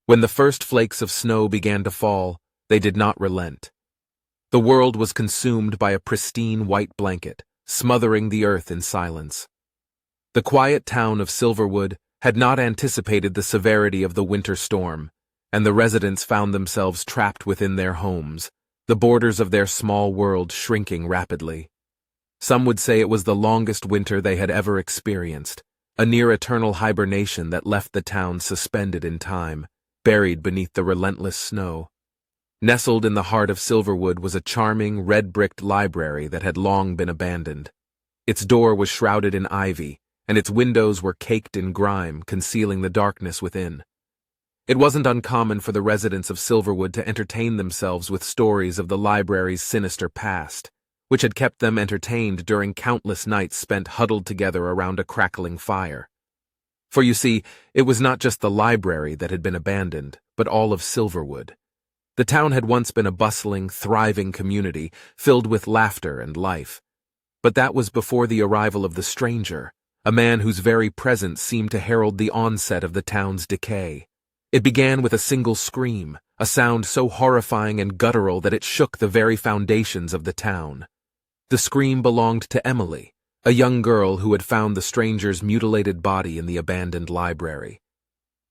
When the first flakes of snow began to fall, they did not relent. The world was consumed by a pristine white blanket, smothering the earth in silence. The quiet town of Silverwood had not anticipated the severity of the winter storm, and the residents found themselves trapped within their homes, the borders of their small world shrinking rapidly. Some would say it was the longest winter they had ever experienced, a near-eternal hibernation that left the town suspended in time, buried beneath the relentless snow. Nestled in the heart of Silverwood was a charming, red-bricked library that had long been abandoned. Its door was shrouded in ivy, and its windows were caked in grime, concealing the darkness within. It wasn't uncommon for the residents of Silverwood to entertain themselves with stories of the library's sinister past, which had kept them entertained during countless nights spent huddled together around a crackling fire. For you see, it was not just the library that had been abandoned, but all of Silverwood. The town had once been a bustling, thriving community filled with laughter and life. But that was before the arrival of the stranger, a man whose very presence seemed to herald the onset of the town's decay. It began with a single scream, a sound so horrifying and guttural that it shook the very foundations of the town. The scream belonged to Emily, a young girl who had found the stranger's mutilated body in the abandoned library.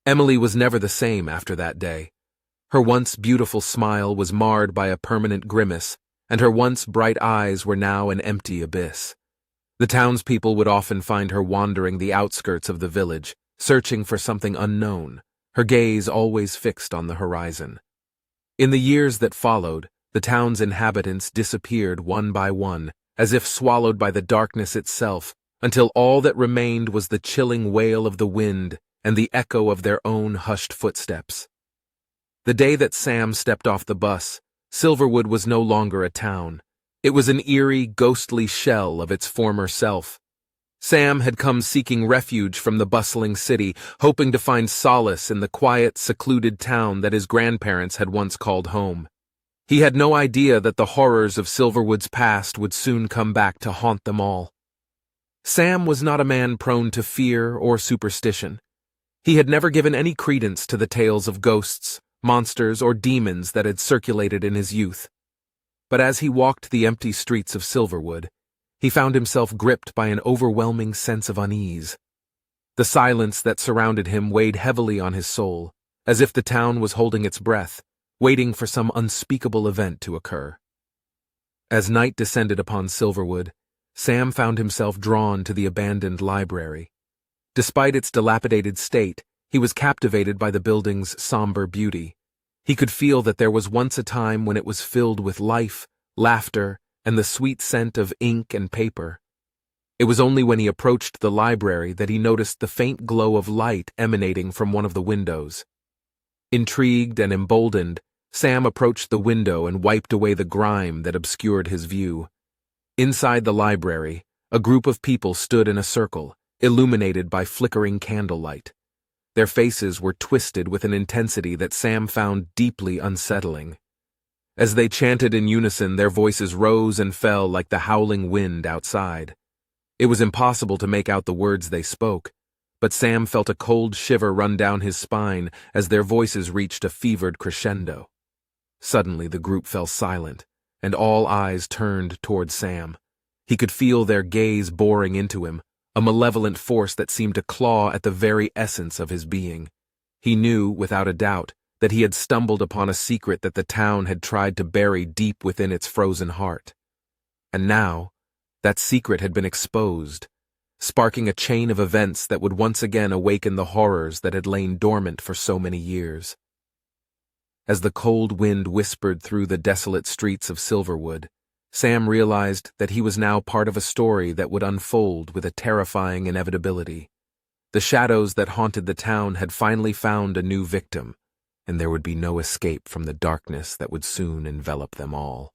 Emily was never the same after that day. Her once beautiful smile was marred by a permanent grimace, and her once bright eyes were now an empty abyss. The townspeople would often find her wandering the outskirts of the village, searching for something unknown, her gaze always fixed on the horizon. In the years that followed, the town's inhabitants disappeared one by one, as if swallowed by the darkness itself, until all that remained was the chilling wail of the wind and the echo of their own hushed footsteps. The day that Sam stepped off the bus, Silverwood was no longer a town. It was an eerie, ghostly shell of its former self. Sam had come seeking refuge from the bustling city, hoping to find solace in the quiet, secluded town that his grandparents had once called home. He had no idea that the horrors of Silverwood's past would soon come back to haunt them all. Sam was not a man prone to fear or superstition. He had never given any credence to the tales of ghosts, monsters, or demons that had circulated in his youth. But as he walked the empty streets of Silverwood, he found himself gripped by an overwhelming sense of unease. The silence that surrounded him weighed heavily on his soul, as if the town was holding its breath, waiting for some unspeakable event to occur. As night descended upon Silverwood, Sam found himself drawn to the abandoned library. Despite its dilapidated state, he was captivated by the building's somber beauty. He could feel that there was once a time when it was filled with life, laughter, and the sweet scent of ink and paper. It was only when he approached the library that he noticed the faint glow of light emanating from one of the windows. Intrigued and emboldened, Sam approached the window and wiped away the grime that obscured his view. Inside the library, a group of people stood in a circle, illuminated by flickering candlelight. Their faces were twisted with an intensity that Sam found deeply unsettling. As they chanted in unison, their voices rose and fell like the howling wind outside. It was impossible to make out the words they spoke, but Sam felt a cold shiver run down his spine as their voices reached a fevered crescendo. Suddenly the group fell silent, and all eyes turned toward Sam. He could feel their gaze boring into him, a malevolent force that seemed to claw at the very essence of his being. He knew, without a doubt, that he had stumbled upon a secret that the town had tried to bury deep within its frozen heart. And now, that secret had been exposed, sparking a chain of events that would once again awaken the horrors that had lain dormant for so many years. As the cold wind whispered through the desolate streets of Silverwood, Sam realized that he was now part of a story that would unfold with a terrifying inevitability. The shadows that haunted the town had finally found a new victim, and there would be no escape from the darkness that would soon envelop them all.